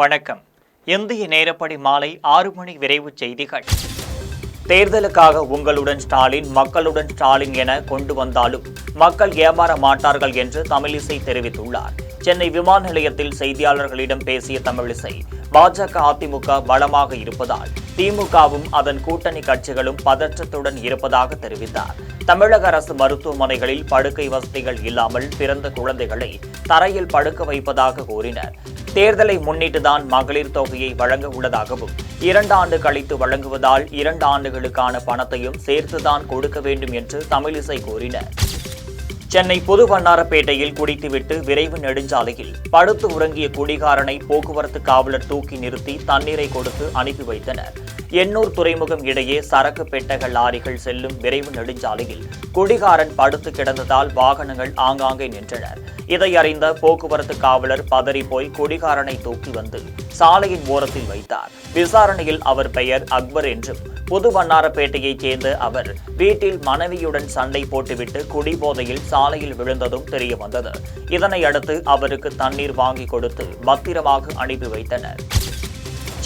வணக்கம். இந்திய நேரப்படி மாலை 6 மணி விரைவுச் செய்திகள். தேர்தலுக்காக உங்களுடன் ஸ்டாலின், மக்களுடன் ஸ்டாலின் என கொண்டு வந்தாலும் மக்கள் ஏமாற மாட்டார்கள் என்று தமிழிசை தெரிவித்துள்ளார். சென்னை விமான நிலையத்தில் செய்தியாளர்களிடம் பேசிய தமிழிசை, பாஜக, அதிமுக பலமாக இருப்பதால் திமுகவும் அதன் கூட்டணி கட்சிகளும் பதற்றத்துடன் இருப்பதாக தெரிவித்தார். தமிழக அரசு மருத்துவமனைகளில் படுக்கை வசதிகள் இல்லாமல் பிறந்த குழந்தைகளை தரையில் படுக்க வைப்பதாக கூறினர். தேர்தலை முன்னிட்டுதான் மகளிர் தொகையை வழங்க உள்ளதாகவும் 2 ஆண்டு கழித்து வழங்குவதால் 2 ஆண்டுகளுக்கான பணத்தையும் சேர்த்துதான் கொடுக்க வேண்டும் என்று தமிழிசை கூறினர். சென்னை புது வண்ணாரப்பேட்டையில் குடித்துவிட்டு விரைவு நெடுஞ்சாலையில் படுத்து உறங்கிய குடிகாரனை போக்குவரத்து காவலர் தூக்கி நிறுத்தி தண்ணீரை கொடுத்து அனுப்பி வைத்தனர். எண்ணூர் துறைமுகம் இடையே சரக்கு பெட்டக லாரிகள் செல்லும் விரைவு நெடுஞ்சாலையில் குடிகாரன் படுத்து கிடந்ததால் வாகனங்கள் ஆங்காங்கே நின்றனர். இதை அறிந்த போக்குவரத்து காவலர் பதறி போய் குடிகாரனை தூக்கி வந்து சாலையின் ஓரத்தில் வைத்தார். விசாரணையில் அவர் பெயர் அக்பர் என்றும், புது வண்ணாரப்பேட்டையைச் சேர்ந்த அவர் வீட்டில் மனைவியுடன் சண்டை போட்டுவிட்டு குடிபோதையில் சாலையில் விழுந்ததும் தெரியவந்தது. இதனை அடுத்து அவருக்கு தண்ணீர் வாங்கி கொடுத்து பத்திரமாக அனுப்பி வைத்தனர்.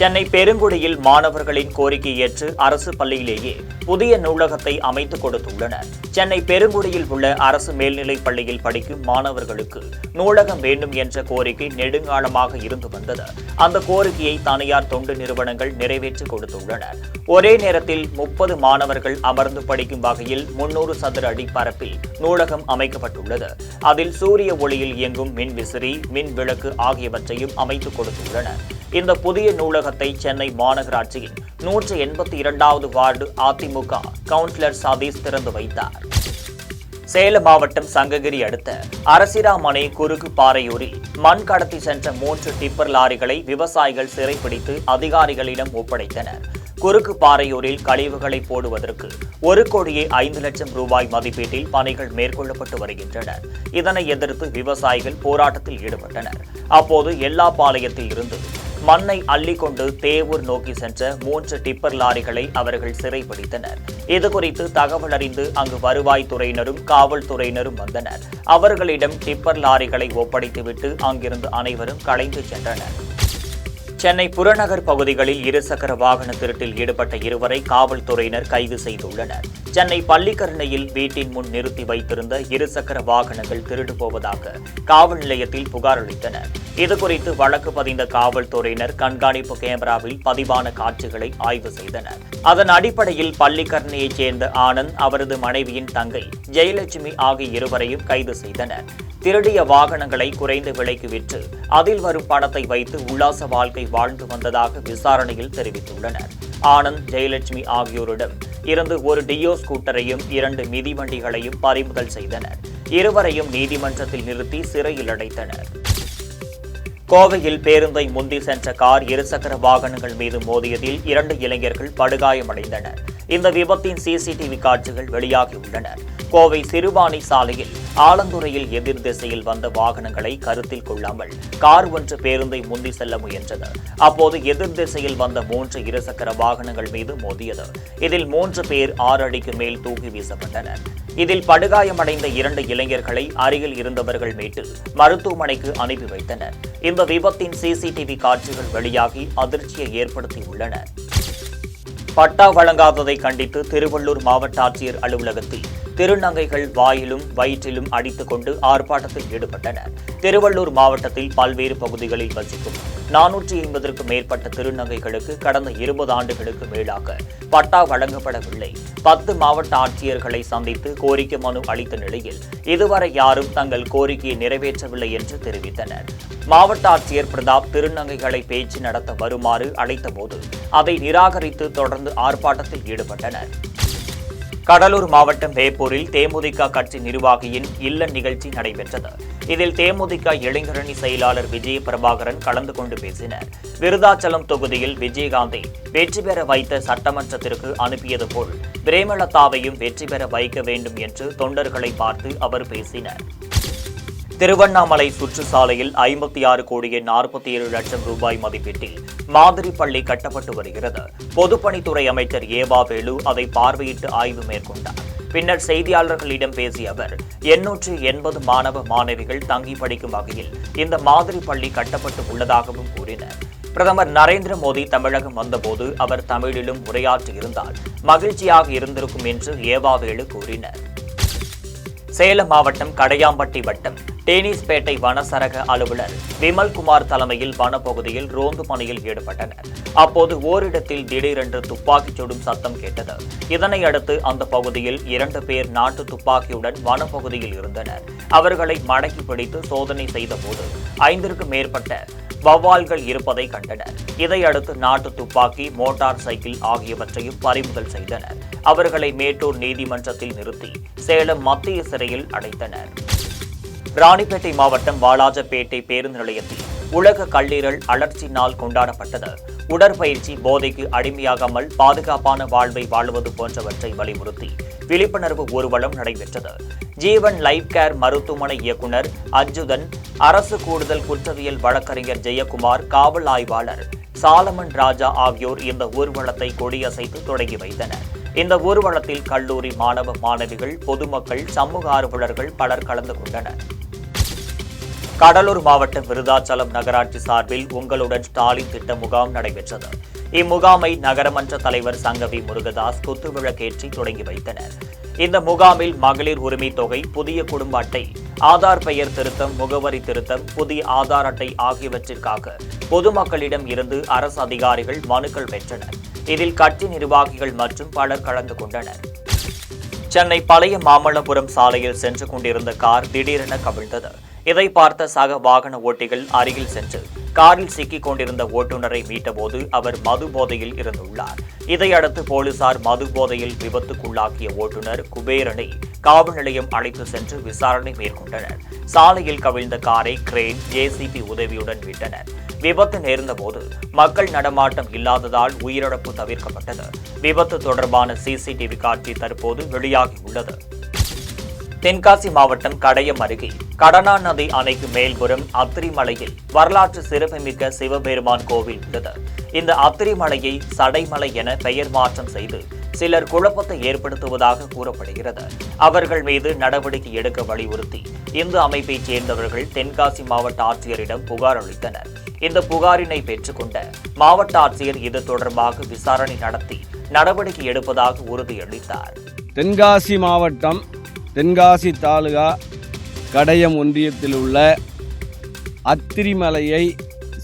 சென்னை பெருங்குடியில் மாணவர்களின் கோரிக்கை ஏற்று அரசு பள்ளியிலேயே புதிய நூலகத்தை அமைத்துக் கொடுத்துள்ளனர். சென்னை பெருங்குடியில் உள்ள அரசு மேல்நிலைப் பள்ளியில் படிக்கும் மாணவர்களுக்கு நூலகம் வேண்டும் என்ற கோரிக்கை நெடுங்காலமாக இருந்து வந்தது. அந்த கோரிக்கையை தனியார் தொண்டு நிறுவனங்கள் நிறைவேற்றி கொடுத்துள்ளனர். ஒரே நேரத்தில் 30 மாணவர்கள் அமர்ந்து படிக்கும் வகையில் 300 சதுர அடி பரப்பில் நூலகம் அமைக்கப்பட்டுள்ளது. அதில் சூரிய ஒளியில் இயங்கும் மின் விசிறி, மின் விளக்கு ஆகியவற்றையும் அமைத்துக் கொடுத்துள்ளனர். இந்த புதிய நூலகத்தை சென்னை மாநகராட்சியின் 182வது வார்டு அதிமுக கவுன்சிலர் சதீஷ் திறந்து வைத்தார். சேலம் மாவட்டம் சங்ககிரி அடுத்த அரசிராமனை குறுக்கு பாறையூரில் மண் கடத்தி சென்ற 3 டிப்பர் லாரிகளை விவசாயிகள் சிறைப்பிடித்து அதிகாரிகளிடம் ஒப்படைத்தனர். குறுக்கு பாறையூரில் கழிவுகளை போடுவதற்கு 1,05,00,000 ரூபாய் மதிப்பீட்டில் பணிகள் மேற்கொள்ளப்பட்டு வருகின்றன. இதனை எதிர்த்து விவசாயிகள் போராட்டத்தில் ஈடுபட்டனர். அப்போது எல்லாப்பாளையத்தில் இருந்து மண்ணை அள்ளிக்கொண்டு தேவூர் நோக்கி சென்ற 3 டிப்பர் லாரிகளை அவர்கள் சிறைப்பிடித்தனர். இதுகுறித்து தகவல் அறிந்து அங்கு வருவாய்த்துறையினரும் காவல்துறையினரும் வந்தனர். அவர்களிடம் டிப்பர் லாரிகளை ஒப்படைத்துவிட்டு அங்கிருந்து அனைவரும் கலைந்து சென்றனர். சென்னை புறநகர் பகுதிகளில் இருசக்கர வாகன திருட்டில் ஈடுபட்ட 2வரை காவல்துறையினர் கைது செய்துள்ளனர். சென்னை பள்ளிக்கரணையில் வீட்டின் முன் நிறுத்தி வைத்திருந்த இருசக்கர வாகனங்கள் திருடு போவதாக காவல் நிலையத்தில் புகார் அளித்தனர். இதுகுறித்து வழக்கு பதிந்த காவல்துறையினர் கண்காணிப்பு கேமராவில் பதிவான காட்சிகளை ஆய்வு செய்தனர். அதன் அடிப்படையில் பள்ளிக்கரணையைச் சேர்ந்த ஆனந்த், அவரது மனைவியின் தங்கை ஜெயலட்சுமி ஆகிய 2வரையும் கைது செய்தனர். திருடிய வாகனங்களை குறைந்த விலைக்கு விற்று அதில் வரும் பணத்தை வைத்து உல்லாச வாழ்க்கை வாழ்ந்து வந்ததாக விசாரணையில் தெரிவித்துள்ளனர். ஆனந்த், ஜெயலட்சுமி ஆகியோரிடம் இருந்து ஒரு டியோ ஸ்கூட்டரையும் 2 மிதிவண்டிகளையும் பறிமுதல் செய்தனர். 2வரையும் நீதிமன்றத்தில் நிறுத்தி சிறையில் அடைத்தனர். கோவையில் பேருந்தை முந்தி சென்ற கார் இருசக்கர வாகனங்கள் மீது மோதியதில் 2 இளைஞர்கள் படுகாயமடைந்தனர். இந்த விபத்தின் சிசிடிவி காட்சிகள் வெளியாகியுள்ளன. கோவை சிறுவாணி சாலையில் ஆலந்துறையில் எதிர் திசையில் வந்த வாகனங்களை கருத்தில் கொள்ளாமல் கார் ஒன்று பேருந்தை முந்தி செல்ல முயன்றது. அப்போது எதிர் திசையில் வந்த 3 இருசக்கர வாகனங்கள் மீது மோதியது. இதில் 3 பேர் 6 அடிக்கு மேல் தூக்கி வீசப்பட்டனர். இதில் படுகாயமடைந்த 2 இளைஞர்களை அருகில் இருந்தவர்கள் மீட்டு மருத்துவமனைக்கு அனுப்பி வைத்தனர். இந்த விபத்தின் சிசிடிவி காட்சிகள் வெளியாகி அதிர்ச்சியை ஏற்படுத்தியுள்ளன. பட்டா வழங்காததை கண்டித்து திருவள்ளூர் மாவட்ட ஆட்சியர் அலுவலகத்தில் திருநங்கைகள் வாயிலும் வயிற்றிலும் அடித்துக் கொண்டு ஆர்ப்பாட்டத்தில் ஈடுபட்டனர். திருவள்ளூர் மாவட்டத்தில் பல்வேறு பகுதிகளில் வசிக்கும் 450க்கும் மேற்பட்ட திருநங்கைகளுக்கு கடந்த 20 ஆண்டுகளுக்கு மேலாக பட்டா வழங்கப்படவில்லை. 10 மாவட்ட ஆட்சியர்களை சந்தித்து கோரிக்கை மனு அளித்த நிலையில் இதுவரை யாரும் தங்கள் கோரிக்கையை நிறைவேற்றவில்லை என்று தெரிவித்தனர். மாவட்ட ஆட்சியர் பிரதாப் திருநங்கைகளை பேச்சு நடத்த வருமாறு அழைத்தபோது அதை நிராகரித்து தொடர்ந்து ஆர்ப்பாட்டத்தில் ஈடுபட்டனர். கடலூர் மாவட்டம் வேப்பூரில் தேமுதிக கட்சி நிர்வாகியின் இல்ல நிகழ்ச்சி நடைபெற்றது. இதில் தேமுதிக இளைஞரணி செயலாளர் விஜய பிரபாகரன் கலந்து கொண்டு பேசினார். விருதாச்சலம் தொகுதியில் விஜயகாந்தை வெற்றி பெற வைத்த சட்டமன்றத்திற்கு அனுப்பியது போல் பிரேமலதாவையும் வெற்றி பெற வைக்க வேண்டும் என்று தொண்டர்களை பார்த்து அவர் பேசினார். திருவண்ணாமலை சுற்றுச்சாலையில் 56,47,00,000 ரூபாய் மதிப்பீட்டில் மாதிரி பள்ளி கட்டப்பட்டு வருகிறது. பொதுப்பணித்துறை அமைச்சர் ஏவா வேலு அதை பார்வையிட்டு ஆய்வு மேற்கொண்டார். பின்னர் செய்தியாளர்களிடம் பேசிய அவர் 880 மாணவ மாணவிகள் தங்கி படிக்கும் வகையில் இந்த மாதிரி பள்ளி கட்டப்பட்டு உள்ளதாகவும் கூறினார். பிரதமர் நரேந்திர மோடி தமிழகம் வந்தபோது அவர் தமிழிலும் உரையாற்றியிருந்தால் மகிழ்ச்சியாக இருந்திருக்கும் என்று ஏவாவேலு கூறினர். சேலம் மாவட்டம் கடையாம்பட்டி வட்டம் டேனிஸ்பேட்டை வனசரக அலுவலர் விமல்குமார் தலைமையில் வனப்பகுதியில் ரோந்து பணியில் ஈடுபட்டனர். அப்போது ஓரிடத்தில் திடீரென்று துப்பாக்கிச் சுடும் சத்தம் கேட்டது. இதனையடுத்து அந்த பகுதியில் 2 பேர் நாட்டு துப்பாக்கியுடன் வனப்பகுதியில் இருந்தனர். அவர்களை மடக்கி பிடித்து சோதனை செய்தபோது 5க்கும் மேற்பட்ட வௌவால்கள் இருப்பதை கண்டனர். இதையடுத்து நாட்டு துப்பாக்கி, மோட்டார் சைக்கிள் ஆகியவற்றையும் பறிமுதல் செய்தனர். அவர்களை மேட்டூர் நீதிமன்றத்தில் நிறுத்தி சேலம் மத்திய சிறையில் அடைத்தனர். ராணிப்பேட்டை மாவட்டம் வாலாஜப்பேட்டை பேருந்து நிலையத்தில் உலக கல்லீரல் அழற்சி நாள் கொண்டாடப்பட்டது. உடற்பயிற்சி, போதைக்கு அடிமையாகாமல் பாதுகாப்பான வாழ்வை வாழ்வது போன்றவற்றை வலியுறுத்தி விழிப்புணர்வு ஊர்வலம் நடைபெற்றது. ஜீவன் லைஃப் கேர் மருத்துவமனை இயக்குநர் அச்சுதன், அரசு கூடுதல் குற்றவியல் வழக்கறிஞர் ஜெயக்குமார், காவல் ஆய்வாளர் சாலமன் ராஜா ஆகியோர் இந்த ஊர்வலத்தை கொடியசைத்து தொடங்கி வைத்தனர். இந்த ஊர்வலத்தில் கல்லூரி மாணவ மாணவிகள், பொதுமக்கள், சமூக ஆர்வலர்கள் பலர் கலந்து கொண்டனர். கடலூர் மாவட்டம் விருதாச்சலம் நகராட்சி சார்பில் உங்களுடன் ஸ்டாலின் திட்ட முகாம் நடைபெற்றது. இம்முகாமை நகரமன்ற தலைவர் சங்கவி முருகதாஸ் குத்துவிளக்கேற்றி தொடங்கி வைத்தனர். இந்த முகாமில் மகளிர் உரிமை தொகை, புதிய குடும்ப அட்டை, ஆதார் பெயர் திருத்தம், முகவரி திருத்தம், புதிய ஆதார் அட்டை ஆகியவற்றிற்காக பொதுமக்களிடம் இருந்து அரசு அதிகாரிகள் மனுக்கள் பெற்றனர். இதில் கட்சி நிர்வாகிகள் மற்றும் பலர் கலந்து கொண்டனர். சென்னை பழைய மாமல்லபுரம் சாலையில் சென்று கொண்டிருந்த கார் திடீரென கவிழ்ந்தது. இதை பார்த்த சக வாகன ஓட்டிகள் அருகில் சென்று காரில் சிக்கிக் கொண்டிருந்த ஓட்டுநரை மீட்டபோது அவர் மது போதையில் இருந்துள்ளார். இதையடுத்து போலீசார் மது போதையில் விபத்துக்குள்ளாக்கிய ஓட்டுநர் குபேரனை காவல் நிலையம் அழைத்து சென்று விசாரணை மேற்கொண்டனர். சாலையில் கவிழ்ந்த காரை கிரேன், ஜேசிபி உதவியுடன் மீட்டனர். விபத்து நேர்ந்தபோது மக்கள் நடமாட்டம் இல்லாததால் உயிரிழப்பு தவிர்க்கப்பட்டது. விபத்து தொடர்பான சிசிடிவி காட்சி தற்போது வெளியாகியுள்ளது. தென்காசி மாவட்டம் கடையம் அருகே கடனா நதி அணைக்கு மேல்புறம் அத்திரிமலையில் வரலாற்று சிறப்புமிக்க சிவபெருமான் கோவில் உள்ளது. இந்த அத்திரிமலையை சடைமலை என பெயர் மாற்றம் செய்து சிலர் குழப்பத்தை ஏற்படுத்துவதாக கூறப்படுகிறது. அவர்கள் மீது நடவடிக்கை எடுக்க வலியுறுத்தி இந்து அமைப்பைச் சேர்ந்தவர்கள் தென்காசி மாவட்ட ஆட்சியரிடம் புகார் அளித்தனர். இந்த புகாரினை பெற்றுக்கொண்ட மாவட்ட ஆட்சியர் இது தொடர்பாக விசாரணை நடத்தி நடவடிக்கை எடுப்பதாக உறுதியளித்தார். தென்காசி மாவட்டம் தென்காசி தாலுகா கடையம் ஒன்றியத்தில் உள்ள அத்திரிமலையை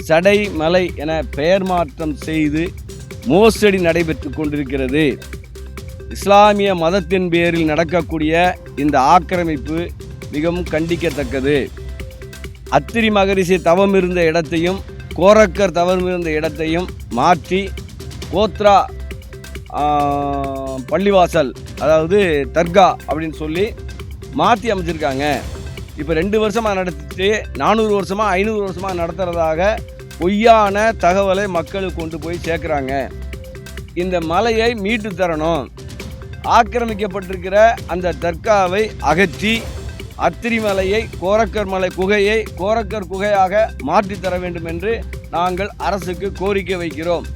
சடைமலை என பெயர் மாற்றம் செய்து மோசடி நடைபெற்று கொண்டிருக்கிறது. இஸ்லாமிய மதத்தின் பேரில் நடக்கக்கூடிய இந்த ஆக்கிரமிப்பு மிகவும் கண்டிக்கத்தக்கது. அத்திரி மகரிஷி தவம் இருந்த இடத்தையும் கோரக்கர் தவம் இருந்த இடத்தையும் மாற்றி கோத்ரா பள்ளிவாசல், அதாவது தர்கா அப்படின்னு சொல்லி மாற்றி அமைச்சிருக்காங்க. இப்போ 2 வருஷமாக நடத்திட்டு 400 வருஷமாக 500 வருஷமாக நடத்துகிறதாக பொய்யான தகவலை மக்களுக்கு கொண்டு போய் சேர்க்குறாங்க. இந்த மலையை மீட்டு தரணும். ஆக்கிரமிக்கப்பட்டிருக்கிற அந்த தர்காவை அகற்றி அத்திரிமலையை கோரக்கர் மலை குகையை கோரக்கர் குகையாக மாற்றித்தர வேண்டும் என்று நாங்கள் அரசுக்கு கோரிக்கை வைக்கிறோம்.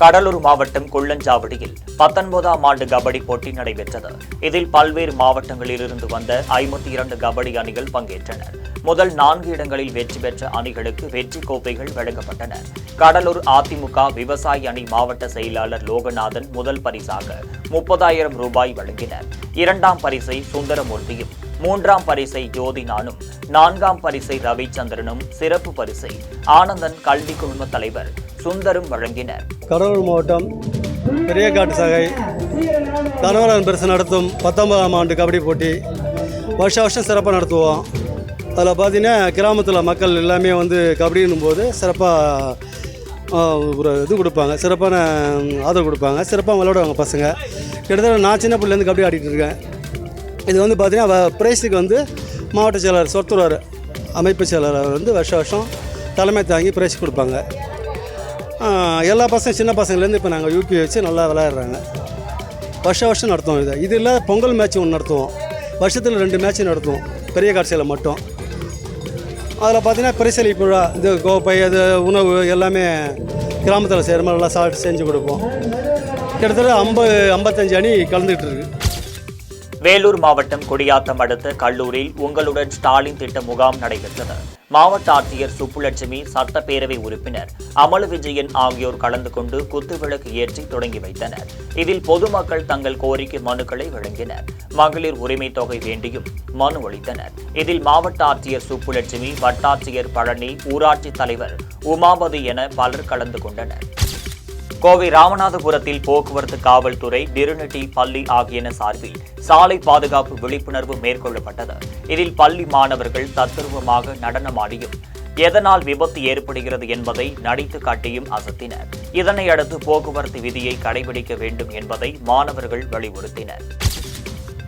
கடலூர் மாவட்டம் குள்ளஞ்சாவடியில் 19ஆம் ஆண்டு கபடி போட்டி நடைபெற்றது. இதில் பல்வேறு மாவட்டங்களிலிருந்து வந்த 52 கபடி அணிகள் பங்கேற்றனர். முதல் 4 இடங்களில் வெற்றி பெற்ற அணிகளுக்கு வெற்றி கோப்பைகள் வழங்கப்பட்டன. கடலூர் அதிமுக விவசாய அணி மாவட்ட செயலாளர் லோகநாதன் முதல் பரிசாக 30,000 ரூபாய் வழங்கினர். 2ஆம் பரிசை சுந்தரமூர்த்தியும், 3ஆம் பரிசை ஜோதினானும், 4ஆம் பரிசை ரவிச்சந்திரனும், சிறப்பு பரிசை ஆனந்தன் கல்வி குழும தலைவர் சுந்தரும் வழங்கினர். கடலூர் மாவட்டம் பெரியகாட்டு சாகை கணவரன் பெருசு நடத்தும் 19ஆம் ஆண்டு கபடி போட்டி வருஷம் சிறப்பாக நடத்துவோம். அதில் பார்த்தீங்கன்னா கிராமத்தில் மக்கள் எல்லாமே வந்து கபடின்னும் போது சிறப்பாக ஒரு இது கொடுப்பாங்க, சிறப்பான ஆதரவு கொடுப்பாங்க, சிறப்பாக விளையாடுவாங்க பசங்க. கிட்டத்தட்ட நான் சின்ன பிள்ளைலேருந்து கபடி ஆடிட்டு இருக்கேன். இது வந்து பார்த்தீங்கன்னா பிரைஸுக்கு வந்து மாவட்ட செயலாளர் சொத்துறார் அமைப்பு செயலாளர் வந்து வருஷம் தலைமை தாங்கி பிரைஸ் கொடுப்பாங்க. எல்லா பசங்க சின்ன பசங்கள்லேருந்து இப்போ நாங்கள் யூபி வச்சு நல்லா விளையாடுறாங்க. வருஷம் நடத்துவோம். இது இல்லை பொங்கல் மேட்ச் ஒன்று நடத்துவோம். வருஷத்தில் 2 மேட்ச் நடத்துவோம் பெரிய காட்சியில் மட்டும். அதில் பார்த்தீங்கன்னா பரிசளிப்பு விழா, இது கோப்பை, அது உணவு எல்லாமே கிராமத்தில் செய்கிற மாதிரி நல்லா சாப்பிட்டு செஞ்சு கொடுப்போம். கிட்டத்தட்ட 50-55 அணி கலந்துக்கிட்டு இருக்கு. வேலூர் மாவட்டம் குடியாத்தம் அடுத்த கல்லூரில் உங்களுடன் ஸ்டாலின் திட்ட முகாம் நடைபெற்றது. மாவட்ட ஆட்சியர் சுப்புலட்சுமி, சட்டப்பேரவை உறுப்பினர் அமல விஜயன் ஆகியோர் கலந்து கொண்டு குத்துவிளக்கு ஏற்றி தொடங்கி வைத்தனர். இதில் பொதுமக்கள் தங்கள் கோரிக்கை மனுக்களை வழங்கினர். மகளிர் உரிமை தொகை வேண்டியும் மனு அளித்தனர். இதில் மாவட்ட ஆட்சியர் சுப்புலட்சுமி, வட்டாட்சியர் பழனி, ஊராட்சி தலைவர் உமாபதி என பலர் கலந்து கொண்டனர். கோவை ராமநாதபுரத்தில் போக்குவரத்து காவல்துறை, டிரினிட்டி பள்ளி ஆகியன சார்பில் சாலை பாதுகாப்பு விழிப்புணர்வு மேற்கொள்ளப்பட்டது. இதில் பள்ளி மாணவர்கள் தத்ரூபமாக நடனமாடியும் எதனால் விபத்து ஏற்படுகிறது என்பதை நடித்து காட்டியும் அசத்தினர். இதனையடுத்து போக்குவரத்து விதியை கடைபிடிக்க வேண்டும் என்பதை மாணவர்கள் வலியுறுத்தினர்.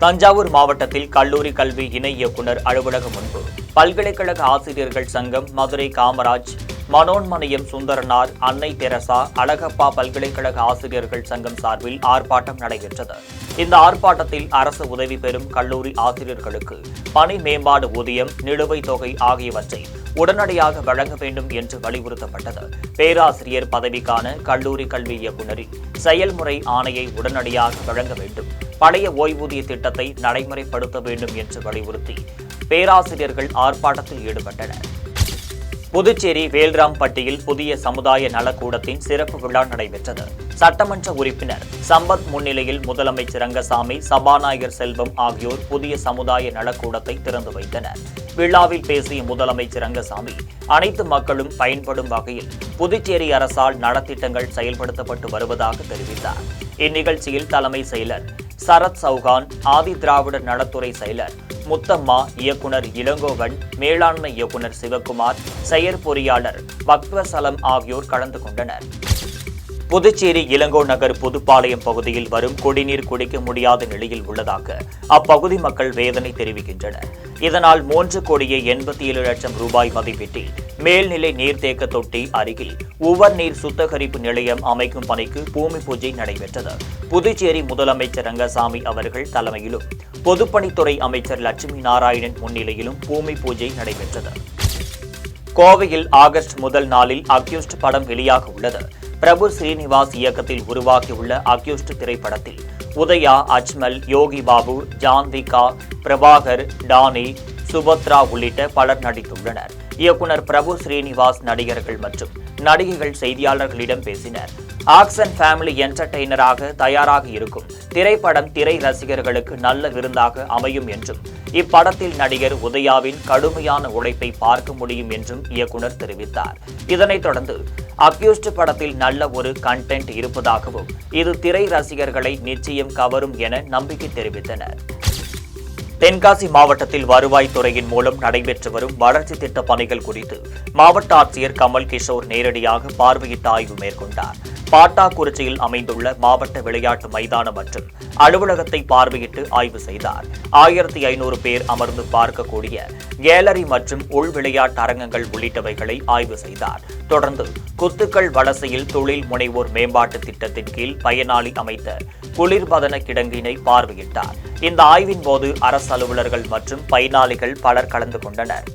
தஞ்சாவூர் மாவட்டத்தில் கல்லூரி கல்வி இணை இயக்குநர் அலுவலகம் முன்பு பல்கலைக்கழக ஆசிரியர்கள் சங்கம், மதுரை காமராஜ், மனோன்மணியம் சுந்தரனார், அன்னை தெரசா, அழகப்பா பல்கலைக்கழக ஆசிரியர்கள் சங்கம் சார்பில் ஆர்ப்பாட்டம் நடைபெற்றது. இந்த ஆர்ப்பாட்டத்தில் அரசு உதவி பெறும் கல்லூரி ஆசிரியர்களுக்கு பணி மேம்பாடு ஊதியம், நிலுவைத் தொகை ஆகியவற்றை உடனடியாக வழங்க வேண்டும் என்று வலியுறுத்தப்பட்டது. பேராசிரியர் பதவிக்கான கல்லூரி கல்வி இயக்குநரின் செயல்முறை ஆணையை உடனடியாக வழங்க வேண்டும், பழைய ஓய்வூதிய திட்டத்தை நடைமுறைப்படுத்த வேண்டும் என்று வலியுறுத்தி பேராசிரியர்கள் ஆர்ப்பாட்டத்தில் ஈடுபட்டனர். புதுச்சேரி வேல்ராம்பட்டியில் புதிய சமுதாய நலக்கூடத்தின் சிறப்பு விழா நடைபெற்றது. சட்டமன்ற உறுப்பினர் சம்பத் முன்னிலையில் முதலமைச்சர் ரங்கசாமி, சபாநாயகர் செல்வம் ஆகியோர் புதிய சமுதாய நலக்கூடத்தை திறந்து வைத்தனர். விழாவில் பேசிய முதலமைச்சர் ரங்கசாமி, அனைத்து மக்களும் பயன்படும் வகையில் புதுச்சேரி அரசால் நலத்திட்டங்கள் செயல்படுத்தப்பட்டு வருவதாக தெரிவித்தார். இந்நிகழ்ச்சியில் தலைமை செயலர் சரத் சௌகான், ஆதி திராவிடர் நலத்துறை செயலர் முத்தம்மா, இயக்குனர் இளங்கோவன், மேலாண்மை இயக்குனர் சிவகுமார், செயற்பொறியாளர் பக்வசலம் ஆகியோர் கலந்து கொண்டனர். புதுச்சேரி இளங்கோ நகர் புதுப்பாளையம் பகுதியில் வரும் குடிநீர் குடிக்க முடியாத நிலையில் உள்ளதாக அப்பகுதி மக்கள் வேதனை தெரிவிக்கின்றனர். இதனால் 3,87,00,000 ரூபாய் மதிப்பீட்டில் மேல்நிலை நீர்த்தேக்க தொட்டி அருகில் உவர் நீர் சுத்திகரிப்பு நிலையம் அமைக்கும் பணிக்கு பூமி பூஜை நடைபெற்றது. புதுச்சேரி முதலமைச்சர் ரங்கசாமி அவர்கள் தலைமையிலும் பொதுப்பணித்துறை அமைச்சர் லட்சுமி நாராயணன் முன்னிலையிலும் பூமி பூஜை நடைபெற்றது. கோவையில் ஆகஸ்ட் முதல் நாளில் அக்யூஸ்ட் படம் வெளியாக உள்ளது. பிரபு ஸ்ரீனிவாஸ் இயக்கத்தில் உருவாக்கியுள்ள அக்யூஸ்ட் திரைப்படத்தில் உதயா, அஜ்மல், யோகி பாபு, ஜான்விகா, பிரபாகர், டானி, சுபத்ரா உள்ளிட்ட பலர் நடித்துள்ளனர். இயக்குனர் பிரபு ஸ்ரீனிவாஸ் நடிகர்கள் மற்றும் நடிகைகள் செய்தியாளர்களிடம் பேசினர். ஆக்சன் ஃபேமிலி என்டர்டெய்னராக தயாராக இருக்கும் திரைப்படம் திரை ரசிகர்களுக்கு நல்ல விருந்தாக அமையும் என்றும், இப்படத்தில் நடிகர் உதயாவின் கடுமையான உழைப்பை பார்க்க முடியும் என்றும் இயக்குனர் தெரிவித்தார். இதனைத் தொடர்ந்து அக்யூஸ்ட் படத்தில் நல்ல ஒரு கண்டென்ட் இருப்பதாகவும், இது திரை ரசிகர்களை நிச்சயம் கவரும் என நம்பிக்கை தெரிவித்தனர். தென்காசி மாவட்டத்தில் வருவாய்த்துறையின் மூலம் நடைபெற்று வரும் வளர்ச்சி திட்ட பணிகள் குறித்து மாவட்ட ஆட்சியர் கமல் கிஷோர் நேரடியாக பார்வையிட்டு ஆய்வு மேற்கொண்டார். பாட்டாக்குறிச்சியில் அமைந்துள்ள மாவட்ட விளையாட்டு மைதானம் மற்றும் அலுவலகத்தை பார்வையிட்டு ஆய்வு செய்தார். 1500 பேர் அமர்ந்து பார்க்கக்கூடிய கேலரி மற்றும் உள் விளையாட்டு அரங்கங்கள் உள்ளிட்டவைகளை ஆய்வு செய்தார். தொடர்ந்து குத்துக்கள் வலசையில் தொழில் முனைவோர் மேம்பாட்டு திட்டத்தின் கீழ் பயனாளி அமைத்த குளிர்பதன கிடங்கினை பார்வையிட்டார். இந்த ஆய்வின் போது அரசு அலுவலர்கள் மற்றும் பயனாளிகள் பலர் கலந்து கொண்டனர்.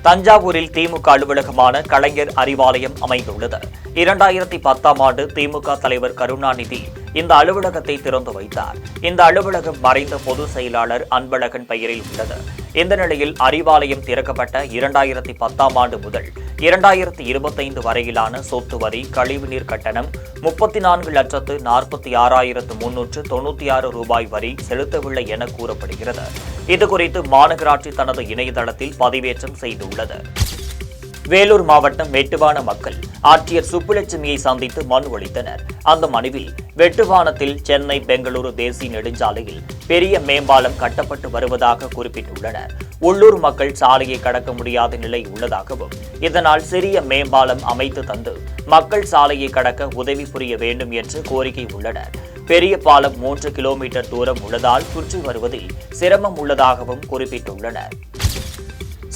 தஞ்சாவூரில் திமுக அலுவலகமான கலைஞர் அறிவாலயம் அமைந்துள்ளது. 2010ஆம் ஆண்டு திமுக தலைவர் கருணாநிதி இந்த அலுவலகத்தை திறந்து வைத்தார். இந்த அலுவலகம் மறைந்த பொதுச் செயலாளர் அன்பழகன் பெயரில் உள்ளது. இந்த நிலையில் அறிவாலயம் திறக்கப்பட்ட 2010ஆம் ஆண்டு முதல் 2025 வரையிலான சொத்து வரி, கழிவுநீர் கட்டணம் 34,46,396 ரூபாய் வரி செலுத்தவில்லை என கூறப்படுகிறது. இதுகுறித்து மாநகராட்சி தனது இணையதளத்தில் பதிவேற்றம் செய்துள்ளது. வேலூர் மாவட்டம் வெட்டுவான மக்கள் ஆட்சியர் சுப்புலட்சுமியை சந்தித்து மனு அளித்தனர். அந்த மனுவில் வெட்டுவானத்தில் சென்னை பெங்களூரு தேசிய நெடுஞ்சாலையில் பெரிய மேம்பாலம் கட்டப்பட்டு வருவதாக குறிப்பிட்டுள்ளனர். உள்ளூர் மக்கள் சாலையை கடக்க முடியாத நிலை உள்ளதாகவும், இதனால் சிறிய மேம்பாலம் அமைத்து தந்து மக்கள் சாலையை கடக்க உதவி புரிய வேண்டும் என்று கோரிக்கை உள்ளனர். பெரிய பாலம் 3 கிலோமீட்டர் தூரம் உள்ளதால் சுற்றி வருவதில் சிரமம் உள்ளதாகவும் குறிப்பிட்டுள்ளனர்.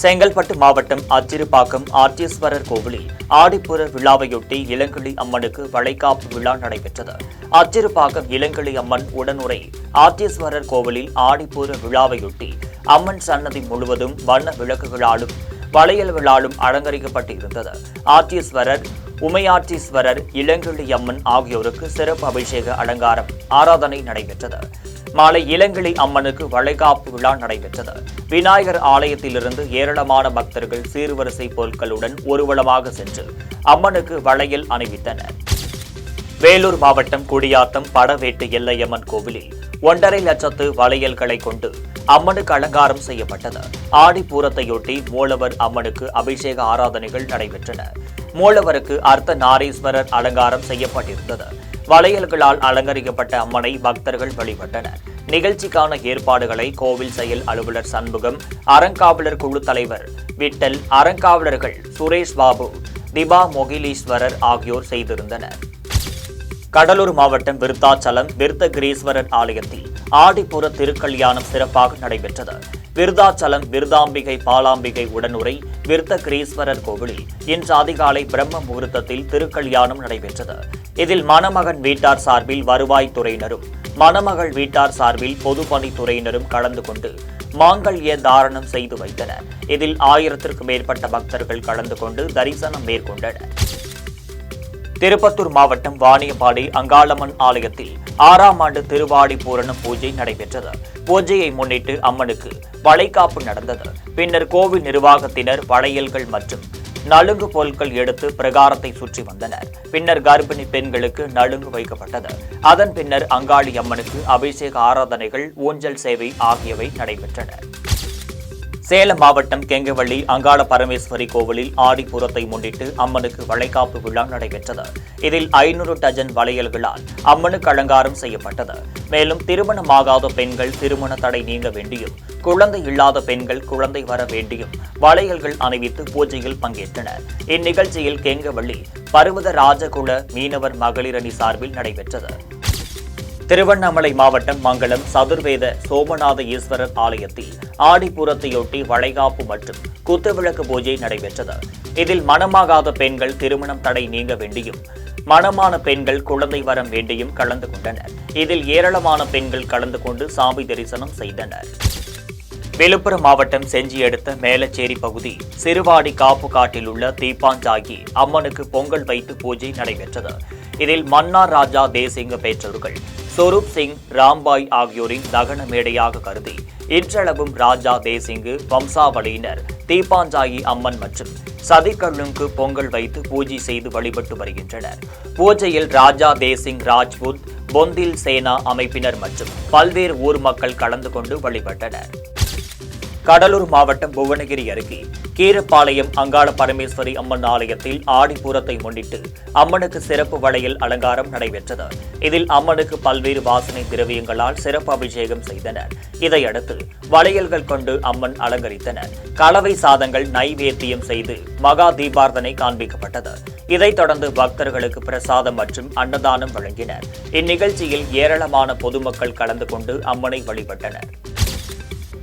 செங்கல்பட்டு மாவட்டம் அச்சிறுபாக்கம் ஆர்த்தீஸ்வரர் கோவிலில் ஆடிப்புற விழாவையொட்டி இளங்கிளி அம்மனுக்கு வளைகாப்பு விழா நடைபெற்றது. அச்சிறுபாக்கம் இளங்கிளி அம்மன் உடனுரை ஆர்த்தீஸ்வரர் கோவிலில் ஆடிப்புற விழாவையொட்டி அம்மன் சன்னதி முழுவதும் வண்ண விளக்குகளாலும் வளையல்களாலும் அலங்கரிக்கப்பட்டு இருந்தது. ஆர்த்தீஸ்வரர், உமையாற்றீஸ்வரர், இளங்கிளி அம்மன் ஆகியோருக்கு சிறப்பு அபிஷேக அலங்காரம் ஆராதனை நடைபெற்றது. மாலை இளங்கிளி அம்மனுக்கு வளைகாப்பு விழா நடைபெற்றது. விநாயகர் ஆலயத்திலிருந்து ஏராளமான பக்தர்கள் சீர்வரிசை பொருட்களுடன் ஊர்வலமாக சென்று அம்மனுக்கு வளையல் அணிவித்தனர். வேலூர் மாவட்டம் குடியாத்தம் படவேட்டு எல்லையம்மன் கோவிலில் 1.5 லட்சத்து வளையல்களை கொண்டு அம்மனுக்கு அலங்காரம் செய்யப்பட்டது. ஆடிப்பூரத்தையொட்டி மூலவர் அம்மனுக்கு அபிஷேக ஆராதனைகள் நடைபெற்றன. மூலவருக்கு அர்த்த நாரீஸ்வரர் அலங்காரம் செய்யப்பட்டிருந்தது. வளையல்களால் அலங்கரிக்கப்பட்ட அம்மனை பக்தர்கள் வழிபட்டனர். நிகழ்ச்சிக்கான ஏற்பாடுகளை கோவில் செயல் அலுவலர் சண்முகம், அறங்காவலர் குழு தலைவர் விட்டல், அறங்காவலர்கள் சுரேஷ் பாபு, திபா மொகிலீஸ்வரர் ஆகியோர் செய்திருந்தனர். கடலூர் மாவட்டம் விருத்தாச்சலம் விருத்தகிரீஸ்வரர் ஆலயத்தில் ஆடிப்புற திருக்கல்யாணம் சிறப்பாக நடைபெற்றது. விருத்தாச்சலம் விருதாம்பிகை பாலாம்பிகை உடனுரை விருத்தகிரீஸ்வரர் கோவிலில் இன்று அதிகாலை பிரம்ம முகூர்த்தத்தில் திருக்கல்யாணம் நடைபெற்றது. இதில் மணமகன் வீட்டார் சார்பில் வருவாய்த்துறையினரும் மணமகள் வீட்டார் சார்பில் பொதுப்பணித்துறையினரும் கலந்து கொண்டு மாங்கல்ய தாரணம் செய்து வைத்தனர். இதில் 1000த்திற்கும் மேற்பட்ட பக்தர்கள் கலந்து கொண்டு தரிசனம் மேற்கொண்டனர். திருப்பத்தூர் மாவட்டம் வாணியம்பாடி அங்காளம்மன் ஆலயத்தில் 6ஆம் ஆண்டு திருவாடி பூரணம் பூஜை நடைபெற்றது. பூஜையை முன்னிட்டு அம்மனுக்கு வளைகாப்பு நடந்தது. பின்னர் கோவில் நிர்வாகத்தினர் வளையல்கள் மற்றும் நலுங்கு பொருட்கள் எடுத்து பிரகாரத்தை சுற்றி வந்தனர். பின்னர் கர்ப்பிணி பெண்களுக்கு நலுங்கு வைக்கப்பட்டது. அதன் பின்னர் அங்காளி அம்மனுக்கு அபிஷேக ஆராதனைகள், ஊஞ்சல் சேவை ஆகியவை நடைபெற்றன. சேலம் மாவட்டம் கெங்கவள்ளி அங்காள பரமேஸ்வரி கோவிலில் ஆடிப்பூரத்தை முன்னிட்டு அம்மனுக்கு வளைகாப்பு விழா நடைபெற்றது. இதில் 500 டஜன் வளையல்களால் அம்மனுக்கு அலங்காரம் செய்யப்பட்டது. மேலும் திருமணமாகாத பெண்கள் திருமண தடை நீங்க வேண்டியும், குழந்தை இல்லாத பெண்கள் குழந்தை வர வேண்டியும் வளையல்கள் அணிவித்து பூஜையில் பங்கேற்றனர். இந்நிகழ்ச்சியில் கெங்கவள்ளி பர்வத ராஜகுல மீனவர் மகளிர் அணி சார்பில் நடைபெற்றது. திருவண்ணாமலை மாவட்டம் மங்களம் சதுர்வேத சோமநாத ஈஸ்வரர் ஆலயத்தில் ஆடிப்பூரத்தையொட்டி வளைகாப்பு மற்றும் குத்துவிளக்கு பூஜை நடைபெற்றது. இதில் மணமாகாத பெண்கள் திருமணம் தடை நீங்க வேண்டியும், மணமான பெண்கள் குழந்தை வரம் வேண்டியும் கலந்து கொண்டனர். இதில் ஏராளமான பெண்கள் கலந்து கொண்டு சாமி தரிசனம் செய்தனர். விழுப்புரம் மாவட்டம் செஞ்சி அடுத்த மேலச்சேரி பகுதி சிறுவாடி காப்பு காட்டில் உள்ள தீப்பாஞ்சாகி அம்மனுக்கு பொங்கல் வைத்து பூஜை நடைபெற்றது. இதில் மன்னார் ராஜா தேசிங்க பெற்றோர்கள் சொரூப் சிங், ராம்பாய் ஆகியோரின் தகன மேடையாக கருதி இன்றளவும் ராஜா தேசிங்கு வம்சாவளியினர் தீப்பாஞ்சாயி அம்மன் மற்றும் சதிகள்ளுக்கு பொங்கல் வைத்து பூஜை செய்து வழிபட்டு வருகின்றனர். பூஜையில் ராஜா தேசிங் ராஜ்புத், பொந்தில் சேனா அமைப்பினர் மற்றும் பல்வேறு ஊர் மக்கள் கலந்து கொண்டு வழிபட்டனர். கடலூர் மாவட்டம் புவனகிரி அருகே கீரப்பாளையம் அங்காள பரமேஸ்வரி அம்மன் ஆலயத்தில் ஆடிப்பூரத்தை முன்னிட்டு அம்மனுக்கு சிறப்பு வளையல் அலங்காரம் நடைபெற்றது. இதில் அம்மனுக்கு பல்வேறு வாசனை திரவியங்களால் சிறப்பு அபிஷேகம் செய்தனர். இதையடுத்து வளையல்கள் கொண்டு அம்மன் அலங்கரித்தனர். கலவை சாதங்கள் நைவேத்தியம் செய்து மகா தீபார்த்தனை காண்பிக்கப்பட்டது. இதைத் தொடர்ந்து பக்தர்களுக்கு பிரசாதம் மற்றும் அன்னதானம் வழங்கினர். இந்நிகழ்ச்சியில் ஏராளமான பொதுமக்கள் கலந்து கொண்டு அம்மனை வழிபட்டனர்.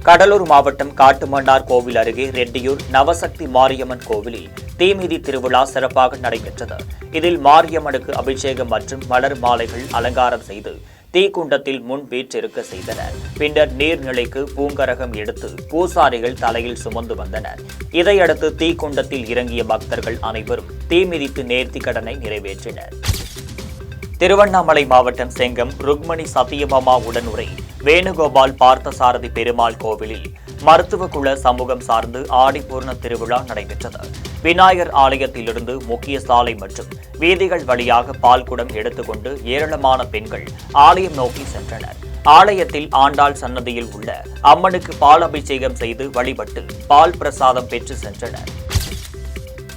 கடலூர் மாவட்டம் காட்டுமன்னார் கோவில் அருகே ரெட்டியூர் நவசக்தி மாரியம்மன் கோவிலில் தீமிதி திருவிழா சிறப்பாக நடைபெற்றது. இதில் மாரியம்மனுக்கு அபிஷேகம் மற்றும் மலர் மாலைகள் அலங்காரம் செய்து தீக்குண்டத்தில் முன் வீற்றிருக்க செய்தனர். பின்னர் நீர்நிலைக்கு பூங்கரகம் எடுத்து பூசாரிகள் தலையில் சுமந்து வந்தனர். இதையடுத்து தீக்குண்டத்தில் இறங்கிய பக்தர்கள் அனைவரும் தீமிதித்து நேர்த்தி கடனை நிறைவேற்றினர். திருவண்ணாமலை மாவட்டம் செங்கம் ருக்மணி சத்தியபாமா உடனுரை வேணுகோபால் பார்த்தசாரதி பெருமாள் கோவிலில் மருத்துவ குல சமூகம் சார்ந்து ஆடிப்பூர்ண திருவிழா நடைபெற்றது. விநாயகர் ஆலயத்திலிருந்து முக்கிய சாலை மற்றும் வீதிகள் வழியாக பால்குடம் எடுத்துக்கொண்டு ஏராளமான பெண்கள் ஆலயம் நோக்கி சென்றனர். ஆலயத்தில் ஆண்டாள் சன்னதியில் உள்ள அம்மனுக்கு பால் அபிஷேகம் செய்து வழிபட்டு பால் பிரசாதம் பெற்று சென்றனர்.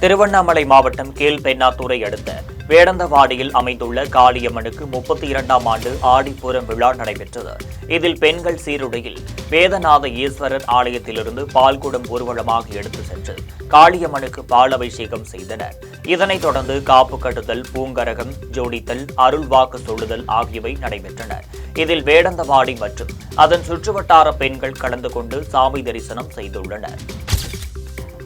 திருவண்ணாமலை மாவட்டம் கீழ்பெண்ணாத்தூரை அடுத்த வேடந்தவாடியில் அமைந்துள்ள காளியம்மனுக்கு 32ஆம் ஆண்டு ஆடிப்பூரம் விழா நடைபெற்றது. இதில் பெண்கள் சீருடையில் வேதநாத ஈஸ்வரர் ஆலயத்திலிருந்து பால்குடம் ஊர்வலமாக எடுத்து சென்று காளியம்மனுக்கு பால் அபிஷேகம் செய்தனர். இதனைத் தொடர்ந்து காப்பு கட்டுதல், பூங்கரகம் ஜோடித்தல், அருள்வாக்கு சொல்லுதல் ஆகியவை நடைபெற்றன. இதில் வேடந்தவாடி மற்றும் அதன் சுற்றுவட்டார பெண்கள் கலந்து கொண்டு சாமி தரிசனம் செய்துள்ளனர்.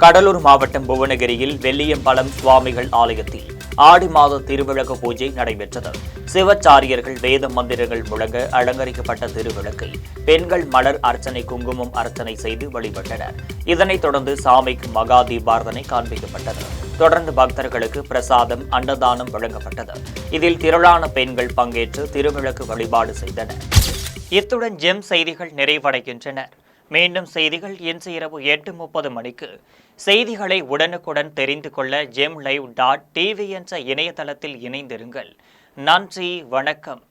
கடலூர் மாவட்டம் புவனகிரியில் வெள்ளியம்பலம் சுவாமிகள் ஆலயத்தில் ஆடி மாத திருவிளக்கு பூஜை நடைபெற்றது. சிவச்சாரியர்கள் வேத மந்திரங்கள் முழங்க அலங்கரிக்கப்பட்ட திருவிளக்கை பெண்கள் மலர் அர்ச்சனை, குங்குமம் அர்ச்சனை செய்து வழிபட்டனர். இதனைத் தொடர்ந்து சாமிக்கு மகா தீபார்த்தனை காண்பிக்கப்பட்டது. தொடர்ந்து பக்தர்களுக்கு பிரசாதம், அன்னதானம் வழங்கப்பட்டது. இதில் திரளான பெண்கள் பங்கேற்று திருவிளக்கு வழிபாடு செய்தனர். இத்துடன் ஜெம் செய்திகள் நிறைவடைகின்றன. மீண்டும் செய்திகள் இன்று இரவு 8:30 மணிக்கு. செய்திகளை உடனுக்குடன் தெரிந்து கொள்ள GemLive.tv என்ற இணையதளத்தில் இணைந்திருங்கள். நன்றி, வணக்கம்.